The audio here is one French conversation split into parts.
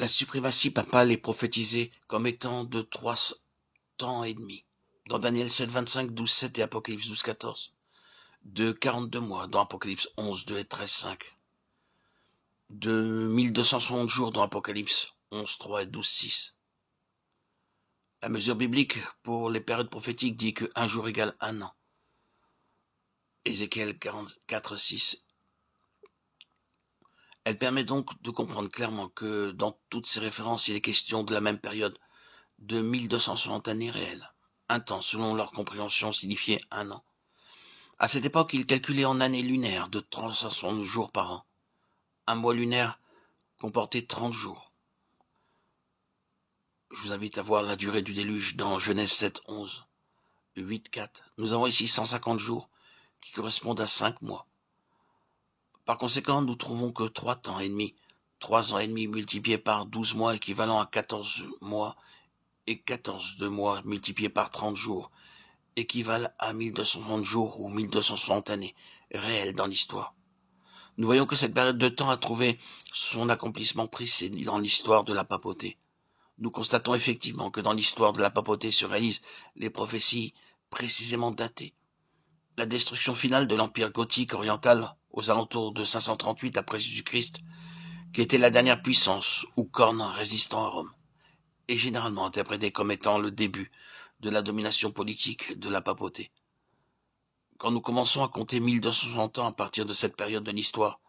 La suprématie papale est prophétisée comme étant de 3 ans et demi. Dans Daniel 7, 25, 12, 7 et Apocalypse 12, 14. De 42 mois dans Apocalypse 11, 2 et 13, 5. De 1260 jours dans Apocalypse 11, 3 et 12, 6. La mesure biblique pour les périodes prophétiques dit que 1 jour égale 1 an. Ézéchiel 44, 6. Elle permet donc de comprendre clairement que dans toutes ces références, il est question de la même période de 1260 années réelles. Un temps, selon leur compréhension, signifiait 1 an. À cette époque, ils calculaient en années lunaires de 360 jours par an. Un mois lunaire comportait 30 jours. Je vous invite à voir la durée du déluge dans Genèse 7, 11, 8, 4. Nous avons ici 150 jours qui correspondent à 5 mois. Par conséquent, nous trouvons que 3 ans et demi, 3 ans et demi multiplié par 12 mois équivalent à 14 mois et 14 de mois multiplié par 30 jours équivalent à 1260 jours ou 1260 années réelles dans l'histoire. Nous voyons que cette période de temps a trouvé son accomplissement précis dans l'histoire de la papauté. Nous constatons effectivement que dans l'histoire de la papauté se réalisent les prophéties précisément datées. La destruction finale de l'empire gothique oriental aux alentours de 538 après Jésus-Christ, qui était la dernière puissance ou corne résistant à Rome, est généralement interprétée comme étant le début de la domination politique de la papauté. Quand nous commençons à compter 1260 ans à partir de cette période de l'histoire,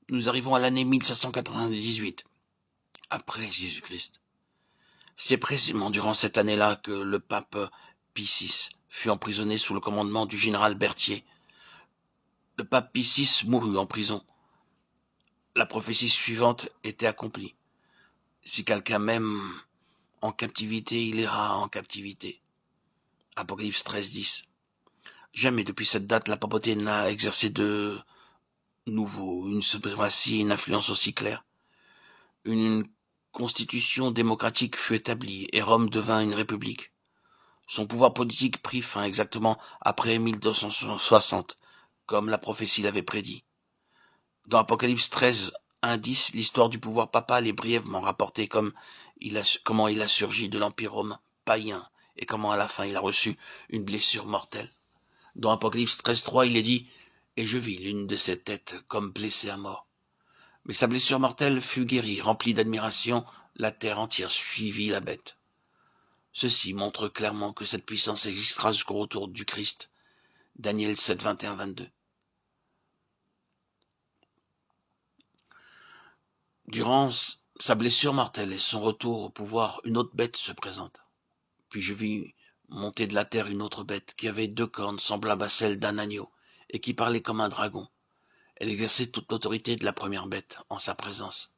nous arrivons à l'année 1798, après Jésus-Christ. C'est précisément durant cette année-là que le pape Pie VI fut emprisonné sous le commandement du général Berthier. Le pape Pie VI mourut en prison. La prophétie suivante était accomplie. Si quelqu'un m'aime en captivité, il ira en captivité. Apocalypse 13, 10. Jamais depuis cette date la papauté n'a exercé de nouveau une suprématie, une influence aussi claire. Une constitution démocratique fut établie et Rome devint une république. Son pouvoir politique prit fin exactement après 1260, comme la prophétie l'avait prédit. Dans Apocalypse 13, 1, 10, l'histoire du pouvoir papal est brièvement rapportée comme comment il a surgi de l'Empire romain païen et comment à la fin il a reçu une blessure mortelle. Dans Apocalypse 13, 3, il est dit « Et je vis l'une de ses têtes comme blessée à mort. » Mais sa blessure mortelle fut guérie, remplie d'admiration, la terre entière suivit la bête. Ceci montre clairement que cette puissance existera jusqu'au retour du Christ. Daniel 7, 21, 22. Durant sa blessure mortelle et son retour au pouvoir, une autre bête se présente. Puis je vis monter de la terre une autre bête qui avait 2 cornes semblables à celles d'un agneau et qui parlait comme un dragon. Elle exerçait toute l'autorité de la première bête en sa présence.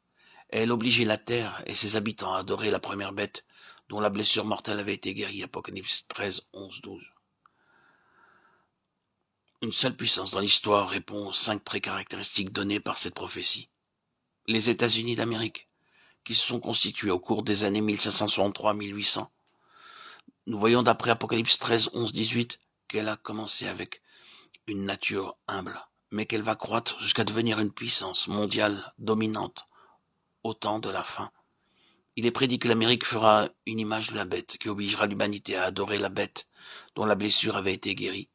Et elle obligeait la terre et ses habitants à adorer la première bête dont la blessure mortelle avait été guérie. Apocalypse 13, 11, 12. Une seule puissance dans l'histoire répond aux 5 traits caractéristiques donnés par cette prophétie. Les États-Unis d'Amérique, qui se sont constitués au cours des années 1563-1800. Nous voyons d'après Apocalypse 13, 11, 18 qu'elle a commencé avec une nature humble, mais qu'elle va croître jusqu'à devenir une puissance mondiale dominante au temps de la fin. Il est prédit que l'Amérique fera une image de la bête qui obligera l'humanité à adorer la bête dont la blessure avait été guérie.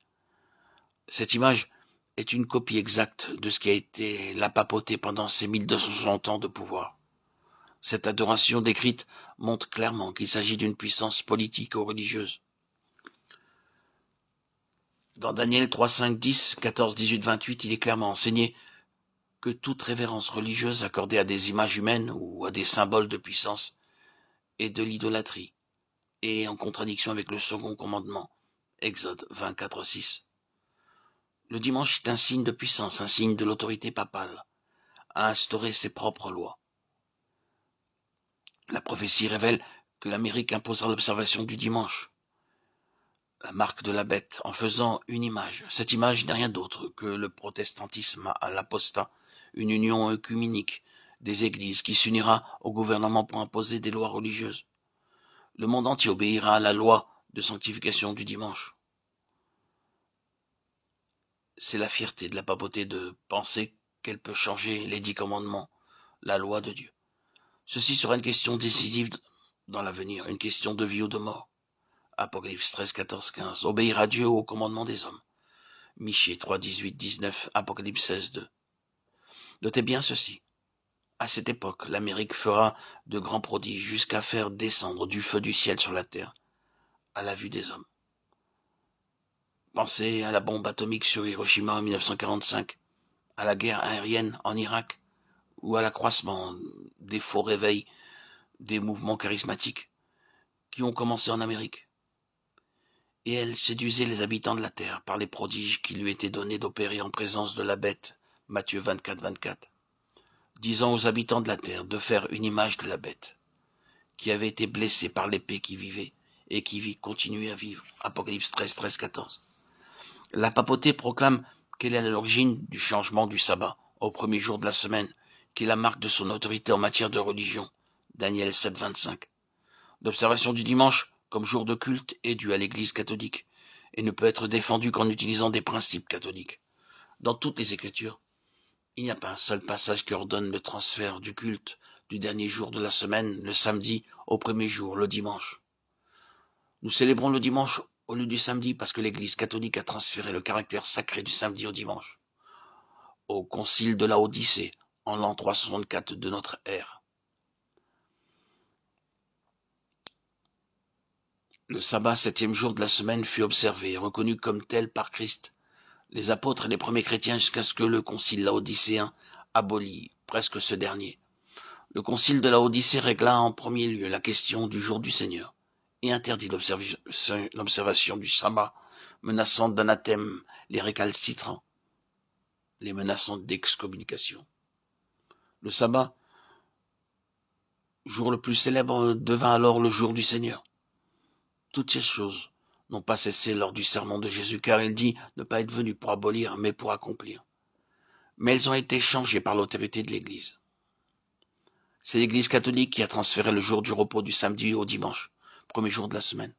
Cette image est une copie exacte de ce qui a été la papauté pendant ces 1260 ans de pouvoir. Cette adoration décrite montre clairement qu'il s'agit d'une puissance politique ou religieuse. Dans Daniel 3, 5, 10, 14, 18, 28, il est clairement enseigné que toute révérence religieuse accordée à des images humaines ou à des symboles de puissance est de l'idolâtrie et en contradiction avec le second commandement, Exode 24, 6. Le dimanche est un signe de puissance, un signe de l'autorité papale, à instaurer ses propres lois. La prophétie révèle que l'Amérique imposera l'observation du dimanche, la marque de la bête, en faisant une image. Cette image n'est rien d'autre que le protestantisme à l'apostat, une union œcuménique des églises qui s'unira au gouvernement pour imposer des lois religieuses. Le monde entier obéira à la loi de sanctification du dimanche. C'est la fierté de la papauté de penser qu'elle peut changer les 10 commandements, la loi de Dieu. Ceci sera une question décisive dans l'avenir, une question de vie ou de mort. Apocalypse 13, 14, 15. Obéir à Dieu ou au commandement des hommes. Michée 3, 18, 19. Apocalypse 16, 2. Notez bien ceci. À cette époque, l'Amérique fera de grands prodiges jusqu'à faire descendre du feu du ciel sur la terre, à la vue des hommes. Pensez à la bombe atomique sur Hiroshima en 1945, à la guerre aérienne en Irak, ou à l'accroissement des faux réveils des mouvements charismatiques qui ont commencé en Amérique. Et elle séduisait les habitants de la terre par les prodiges qui lui étaient donnés d'opérer en présence de la bête, Matthieu 24, 24, disant aux habitants de la terre de faire une image de la bête, qui avait été blessée par l'épée qui vivait, et qui continuait à vivre. Apocalypse 13, 13, 14. La papauté proclame qu'elle est à l'origine du changement du sabbat, au premier jour de la semaine, qui est la marque de son autorité en matière de religion. Daniel 7, 25. L'observation du dimanche comme jour de culte est due à l'Église catholique et ne peut être défendue qu'en utilisant des principes catholiques. Dans toutes les Écritures, il n'y a pas un seul passage qui ordonne le transfert du culte du dernier jour de la semaine, le samedi, au premier jour, le dimanche. Nous célébrons le dimanche au lieu du samedi parce que l'Église catholique a transféré le caractère sacré du samedi au dimanche. Au concile de Laodicée, en l'an 364 de notre ère. Le sabbat, septième jour de la semaine, fut observé et reconnu comme tel par Christ, les apôtres et les premiers chrétiens jusqu'à ce que le concile laodicéen abolit presque ce dernier. Le concile de Laodicée régla en premier lieu la question du jour du Seigneur et interdit l'observation du sabbat, menaçant d'anathème les récalcitrants, les menaçant d'excommunication. Le sabbat, jour le plus célèbre, devint alors le jour du Seigneur. Toutes ces choses n'ont pas cessé lors du sermon de Jésus, car il dit ne pas être venu pour abolir, mais pour accomplir. Mais elles ont été changées par l'autorité de l'Église. C'est l'Église catholique qui a transféré le jour du repos du samedi au dimanche, premier jour de la semaine.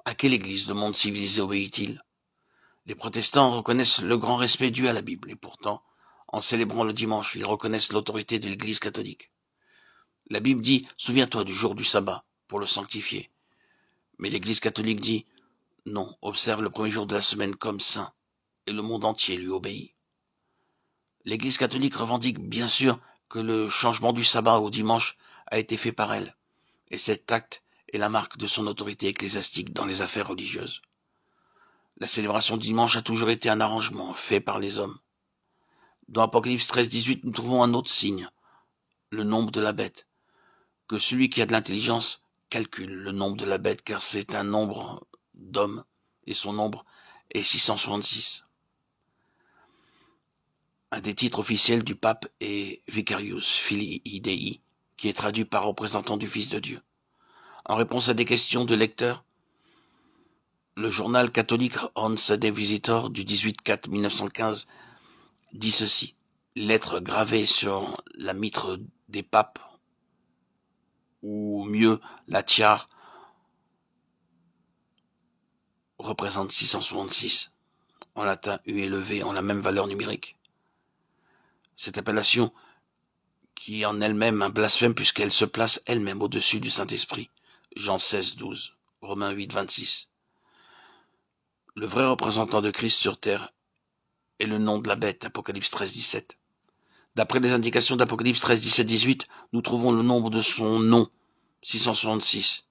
À quelle Église de monde civilisé obéit-il? Les protestants reconnaissent le grand respect dû à la Bible, et pourtant, en célébrant le dimanche, ils reconnaissent l'autorité de l'Église catholique. La Bible dit « Souviens-toi du jour du sabbat, pour le sanctifier ». Mais l'Église catholique dit « Non, observe le premier jour de la semaine comme saint », et le monde entier lui obéit. L'Église catholique revendique bien sûr que le changement du sabbat au dimanche a été fait par elle, et cet acte est la marque de son autorité ecclésiastique dans les affaires religieuses. La célébration du dimanche a toujours été un arrangement fait par les hommes. Dans Apocalypse 13, 18, nous trouvons un autre signe, le nombre de la bête, que celui qui a de l'intelligence calcule le nombre de la bête, car c'est un nombre d'hommes, et son nombre est 666. Un des titres officiels du pape est Vicarius Filii Dei, qui est traduit par représentant du Fils de Dieu. En réponse à des questions de lecteurs, le journal catholique On Sunday Visitor du 18/4/1915 dit ceci. Lettre gravée sur la mitre des papes, ou mieux la tiare, représente 666. En latin, U et le V ont la même valeur numérique. Cette appellation, qui est en elle-même un blasphème puisqu'elle se place elle-même au-dessus du Saint-Esprit. Jean 16, 12, Romains 8, 26. Le vrai représentant de Christ sur terre est le nom de la bête, Apocalypse 13, 17. D'après les indications d'Apocalypse 13, 17, 18, nous trouvons le nombre de son nom, 666.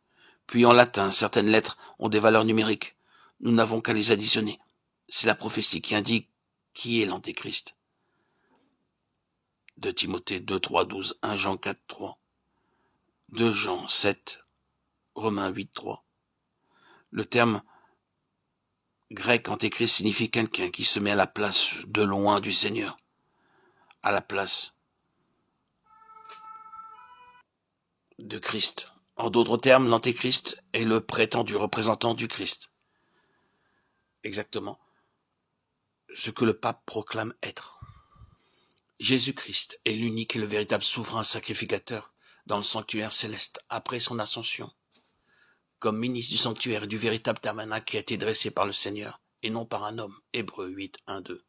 Puis en latin, certaines lettres ont des valeurs numériques. Nous n'avons qu'à les additionner. C'est la prophétie qui indique qui est l'Antéchrist. 2 Timothée 2, 3, 12, 1 Jean 4, 3, 2 Jean 7, Romains 8, 3. Le terme grec antéchrist signifie quelqu'un qui se met à la place de loin du Seigneur, à la place de Christ. En d'autres termes, l'antéchrist est le prétendu représentant du Christ. Exactement ce que le pape proclame être. Jésus-Christ est l'unique et le véritable souverain sacrificateur dans le sanctuaire céleste après son ascension, comme ministre du sanctuaire et du véritable tabernacle qui a été dressé par le Seigneur et non par un homme. Hébreux 8, 1, 2.